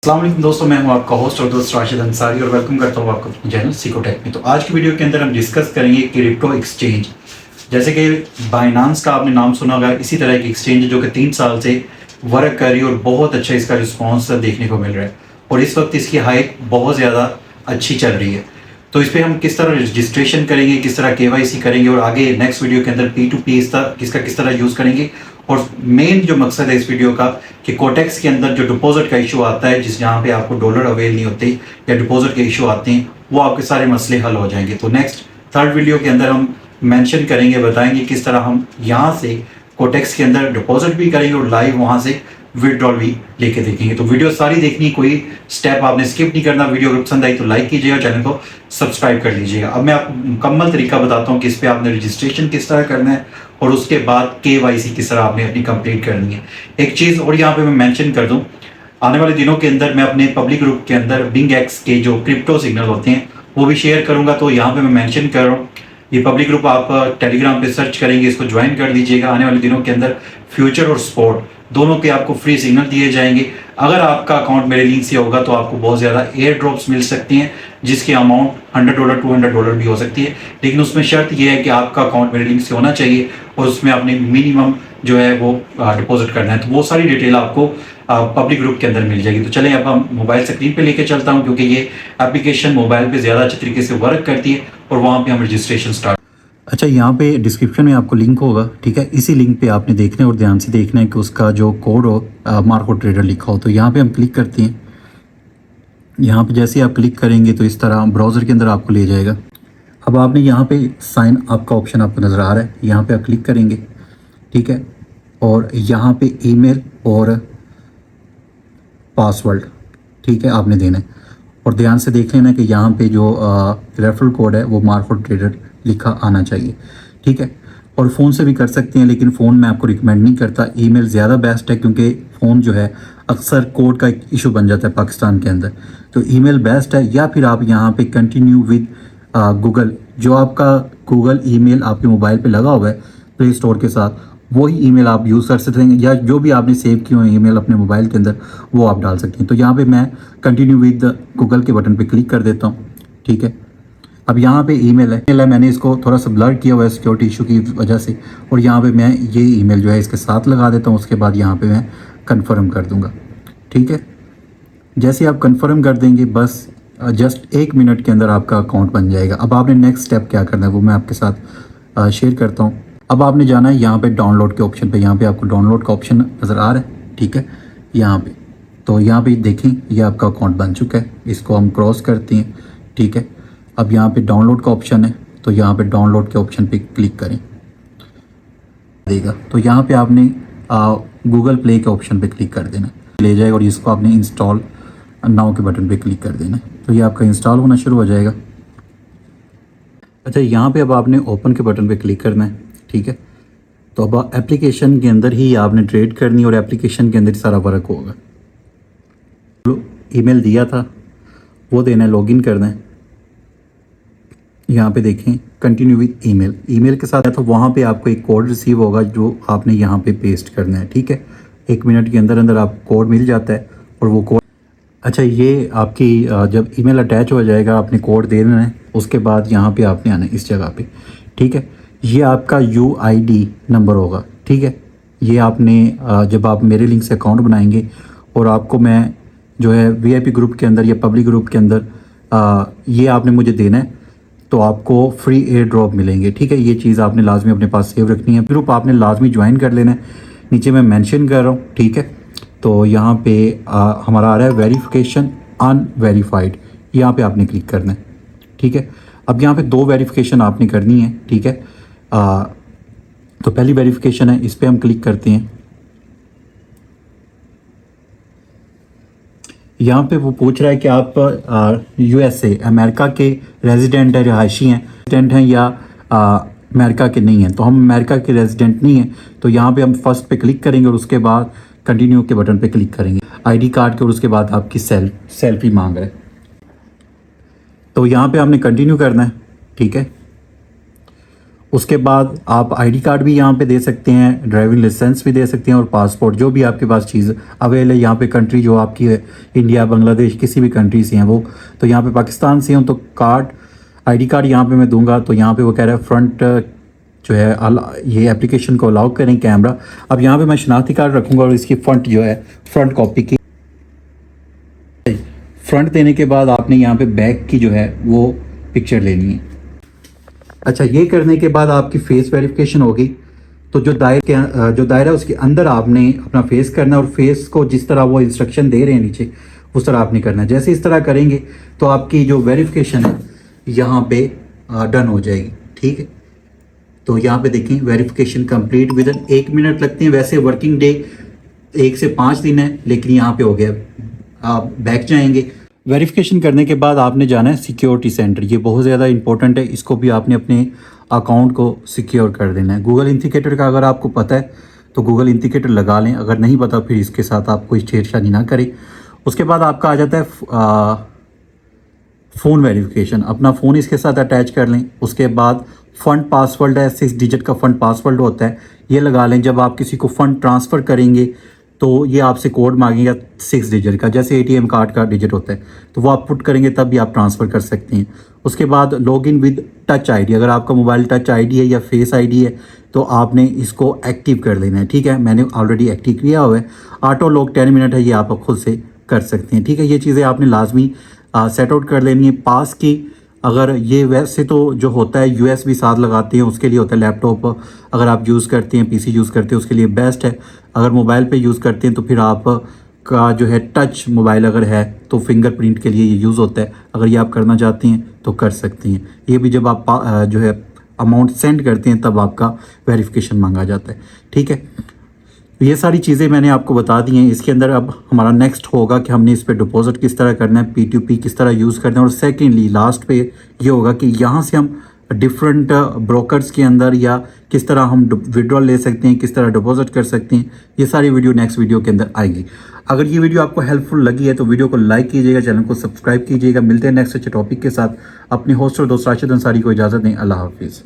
अस्सलाम वालेकुम दोस्तों, मैं हूं आपका होस्ट और दोस्त राशिद अंसारी और वेलकम करता हूं आपको अपने चैनल सिकोटेक में। तो आज की वीडियो के अंदर हम डिस्कस करेंगे क्रिप्टो एक्सचेंज। जैसे कि बाइनांस का आपने नाम सुना होगा, इसी तरह की एक्सचेंज जो कि 3 साल से वर्क कर रही है और बहुत अच्छा इसका रिस्पॉन्स देखने को मिल रहा है और इस वक्त इसकी हाइक बहुत ज़्यादा अच्छी चल रही है। तो इस पर हम किस तरह रजिस्ट्रेशन करेंगे, किस तरह KYC करेंगे और आगे नेक्स्ट वीडियो के अंदर P2P इसका किस तरह यूज़ करेंगे। और मेन जो मकसद है इस वीडियो का कि कोटेक्स के अंदर जो डिपॉजिट का इशू आता है, जिस जहाँ पे आपको डॉलर अवेल नहीं होते या डिपॉजिट के इशू आते हैं, वो आपके सारे मसले हल हो जाएंगे। तो नेक्स्ट थर्ड वीडियो के अंदर हम मेंशन करेंगे, बताएंगे किस तरह हम यहाँ से कोटेक्स के अंदर डिपॉजिट भी करेंगे और लाइव वहाँ से विड्रॉल भी लेके देखेंगे। तो वीडियो सारी देखनी, कोई स्टेप आपने स्किप नहीं करना। वीडियो अगर पसंद आई तो लाइक कीजिएगा, चैनल को सब्सक्राइब कर लीजिएगा। अब मैं आपको मुकम्मल तरीका बताता हूँ कि इस पर आपने रजिस्ट्रेशन किस तरह करना है और उसके बाद KYC किस तरह आपने अपनी कंप्लीट करनी है। एक चीज़ और यहाँ पे मैं मेंशन कर दूँ, आने वाले दिनों के अंदर मैं अपने पब्लिक ग्रुप के अंदर BingX के जो क्रिप्टो सिग्नल होते हैं वो भी शेयर करूँगा। तो यहाँ पे मैं मेंशन कर रहा हूँ, ये पब्लिक ग्रुप आप टेलीग्राम पे सर्च करेंगे, इसको ज्वाइन कर लीजिएगा। आने वाले दिनों के अंदर फ्यूचर और स्पॉट दोनों के आपको फ्री सिग्नल दिए जाएंगे। अगर आपका अकाउंट मेरे लिंक से होगा तो आपको बहुत ज़्यादा एयर ड्रॉप्स मिल सकती हैं, जिसकी अमाउंट $100 $200 भी हो सकती है। लेकिन उसमें शर्त यह है कि आपका अकाउंट मेरे लिंक से होना चाहिए और उसमें आपने मिनिमम जो है वो डिपॉजिट करना है। तो वो सारी डिटेल आपको पब्लिक ग्रुप के अंदर मिल जाएगी। तो चलें अब हम मोबाइल स्क्रीन पे लेके चलता हूँ, क्योंकि ये एप्लीकेशन मोबाइल पे ज़्यादा अच्छे तरीके से वर्क करती है और वहाँ पे हम रजिस्ट्रेशन स्टार्ट। अच्छा, यहाँ पे डिस्क्रिप्शन में आपको लिंक होगा, ठीक है। इसी लिंक पे आपने देखना है और ध्यान से देखना है कि उसका जो कोड हो मार्को ट्रेडर लिखा हो। तो यहाँ पे हम क्लिक करते हैं। यहाँ पे जैसे आप क्लिक करेंगे तो इस तरह ब्राउज़र के अंदर आपको ले जाएगा। अब आपने यहाँ पे साइन अप का ऑप्शन आपको नज़र आ रहा है, यहाँ पे आप क्लिक करेंगे, ठीक है। और यहाँ पे ईमेल और पासवर्ड, ठीक है, आपने देना है। और ध्यान से देख लेना कि यहाँ पे जो रेफरल कोड है वो मार्को ट्रेडर लिखा आना चाहिए, ठीक है। और फ़ोन से भी कर सकते हैं, लेकिन फ़ोन मैं आपको रिकमेंड नहीं करता। ईमेल ज़्यादा बेस्ट है, क्योंकि फ़ोन जो है अक्सर कोड का एक इशू बन जाता है पाकिस्तान के अंदर। तो ईमेल बेस्ट है, या फिर आप यहाँ पे कंटिन्यू विद गूगल, जो आपका गूगल ईमेल आपके मोबाइल पे लगा हुआ है प्ले स्टोर के साथ, वही ईमेल आप यूज़ कर सकते हैं, या जो भी आपने सेव किए हुए ईमेल अपने मोबाइल के अंदर वो आप डाल सकते हैं। तो यहाँ पे मैं कंटिन्यू विद गूगल के बटन पे क्लिक कर देता हूँ, ठीक है। अब यहाँ पे ईमेल है, मैंने इसको थोड़ा सा ब्लर किया हुआ है सिक्योरिटी इशू की वजह से, और यहाँ पे मैं ये ईमेल जो है इसके साथ लगा देता हूँ। उसके बाद यहाँ पे मैं कंफर्म कर दूँगा, ठीक है। जैसे आप कंफर्म कर देंगे, बस जस्ट 1 मिनट के अंदर आपका अकाउंट बन जाएगा। अब आपने नेक्स्ट स्टेप क्या करना है वो मैं आपके साथ शेयर करता हूँ। अब आपने जाना है यहाँ पे डाउनलोड के ऑप्शन पे, यहाँ पे आपको डाउनलोड का ऑप्शन नज़र आ रहा है, ठीक है, यहाँ पे। तो यहाँ पे देखें, ये आपका अकाउंट बन चुका है। इसको हम क्रॉस करते हैं, ठीक है। अब यहाँ पे डाउनलोड का ऑप्शन है, तो यहाँ पे डाउनलोड के ऑप्शन पे क्लिक करें देगा। तो यहाँ पे आपने गूगल प्ले के ऑप्शन पे क्लिक कर देना, ले जाएगा, और इसको आपने इंस्टॉल नाउ के बटन पे क्लिक कर देना। तो ये आपका इंस्टॉल होना शुरू हो जाएगा। अच्छा, यहाँ पे अब आपने ओपन के बटन पे क्लिक करना है, ठीक है। तो अब एप्लीकेशन के अंदर ही आपने ट्रेड करनी और एप्लीकेशन के अंदर ही सारा वर्क होगा। ईमेल दिया था वो देना है, लॉगिन करना है। यहाँ पे देखें कंटिन्यू विद ईमेल, ईमेल के साथ है तो वहाँ पे आपको एक कोड रिसीव होगा जो आपने यहाँ पे पेस्ट करना है, ठीक है। 1 मिनट के अंदर अंदर आपको कोड मिल जाता है और वो कोड, अच्छा, ये आपकी जब ईमेल अटैच हो जाएगा आपने कोड दे देना है। उसके बाद यहाँ पे आपने आना है इस जगह पे, ठीक है। ये आपका UID नंबर होगा, ठीक है। ये आपने जब आप मेरे लिंक से अकाउंट बनाएंगे और आपको मैं जो है VIP ग्रुप के अंदर या पब्लिक ग्रुप के अंदर ये आपने मुझे देना है, तो आपको फ्री एयर ड्रॉप मिलेंगे, ठीक है। ये चीज़ आपने लाजमी अपने पास सेव रखनी है। ग्रुप आपने लाजमी ज्वाइन कर लेना है, नीचे मैं मेंशन कर रहा हूँ, ठीक है। तो यहाँ पे हमारा आ रहा है वेरिफिकेशन अनवेरीफाइड, यहाँ पे आपने क्लिक करना है, ठीक है। अब यहाँ पे 2 वेरिफिकेशन आपने करनी है, ठीक है। तो पहली वेरिफिकेशन है, इस पर हम क्लिक करते हैं। यहाँ पे वो पूछ रहा है कि आप USA अमेरिका के रेजिडेंट है, रिहायशी हैं, रेजिडेंट हैं या अमेरिका के नहीं हैं। तो हम अमेरिका के रेजिडेंट नहीं हैं, तो यहाँ पे हम फर्स्ट पे क्लिक करेंगे और उसके बाद कंटिन्यू के बटन पे क्लिक करेंगे। ID कार्ड के, और उसके बाद आपकी सेल्फी मांग रहा है, तो यहाँ पे आपने कंटिन्यू करना है, ठीक है। उसके बाद आप आईडी कार्ड भी यहाँ पे दे सकते हैं, ड्राइविंग लाइसेंस भी दे सकते हैं और पासपोर्ट, जो भी आपके पास चीज़ अवेल है यहाँ पे। कंट्री जो आपकी है, इंडिया, बांग्लादेश, किसी भी कंट्री से हैं वो, तो यहाँ पे पाकिस्तान से हूँ तो कार्ड, आईडी कार्ड यहाँ पे मैं दूंगा। तो यहाँ पे वो कह रहा है फ्रंट जो है ये एप्लीकेशन को अलाउ करें कैमरा। अब यहाँ पे मैं शनाख्ती कार्ड रखूँगा और इसकी फ्रंट जो है फ्रंट कॉपी की फ्रंट देने के बाद आपने यहाँ पे बैक की जो है वो पिक्चर लेनी है। अच्छा, ये करने के बाद आपकी फेस वेरिफिकेशन होगी। तो जो दायरा है उसके अंदर आपने अपना फेस करना है और फेस को जिस तरह वो इंस्ट्रक्शन दे रहे हैं नीचे उस तरह आपने करना है। जैसे इस तरह करेंगे तो आपकी जो वेरिफिकेशन है यहाँ पे डन हो जाएगी। ठीक है, तो यहाँ पे देखें verification complete with in 1 minute लगते हैं। वैसे वर्किंग डे 1 से 5 दिन है, लेकिन यहाँ पे हो गया। आप बैक जाएंगे, वेरिफिकेशन करने के बाद आपने जाना है सिक्योरिटी सेंटर। ये बहुत ज़्यादा इंपॉर्टेंट है, इसको भी आपने अपने अकाउंट को सिक्योर कर देना है। गूगल इंडिकेटर का अगर आपको पता है तो गूगल इंडिकेटर लगा लें, अगर नहीं पता फिर इसके साथ आप कोई छेड़छाड़ी ना करें। उसके बाद आपका आ जाता है फ़ोन वेरिफिकेशन। अपना फ़ोन इसके साथ अटैच कर लें। उसके बाद फ़ंड पासवर्ड है, 6 डिजिट का फ़ंड पासवर्ड होता है, ये लगा लें। जब आप किसी को फ़ंड ट्रांसफ़र करेंगे तो ये आपसे कोड मांगेगा 6 डिजिट का, जैसे एटीएम कार्ड का डिजिट होता है, तो वो आप पुट करेंगे तब भी आप ट्रांसफ़र कर सकते हैं। उसके बाद लॉगिन विद टच आईडी, अगर आपका मोबाइल टच आईडी है या फेस आईडी है तो आपने इसको एक्टिव कर लेना है। ठीक है, मैंने ऑलरेडी एक्टिव किया हुआ है। ऑटो लॉक 10 मिनट है, ये आप खुद से कर सकते हैं। ठीक है, ये चीज़ें आपने लाजमी सेट आउट कर लेनी है। पास की, अगर ये वैसे तो जो होता है यूएसबी साथ लगाते हैं, उसके लिए होता है। लैपटॉप अगर आप यूज़ करते हैं, पीसी यूज़ करते हैं, उसके लिए बेस्ट है। अगर मोबाइल पे यूज़ करते हैं तो फिर आप का जो है टच मोबाइल अगर है तो फिंगरप्रिंट के लिए ये यूज़ होता है। अगर ये आप करना चाहते हैं तो कर सकते हैं। ये भी जब आप जो है अमाउंट सेंड करते हैं तब आपका वेरिफिकेशन मांगा जाता है। ठीक है, ये सारी चीज़ें मैंने आपको बता दी हैं। इसके अंदर अब हमारा नेक्स्ट होगा कि हमने इस पे डिपॉजिट किस तरह करना है, P2P किस तरह यूज़ करना है, और सेकेंडली लास्ट पे ये होगा कि यहाँ से हम डिफरेंट ब्रोकर्स के अंदर या किस तरह हम विड्रॉल ले सकते हैं, किस तरह डिपॉजिट कर सकते हैं। ये सारी वीडियो नेक्स्ट वीडियो के अंदर आएगी। अगर ये वीडियो आपको हेल्पफुल लगी है तो वीडियो को लाइक कीजिएगा, चैनल को सब्सक्राइब कीजिएगा। मिलते हैं नेक्स्ट अच्छे टॉपिक के साथ। अपने होस्ट और दोस्त राशिद अंसारी को इजाज़त दें। अल्लाह हाफिज़।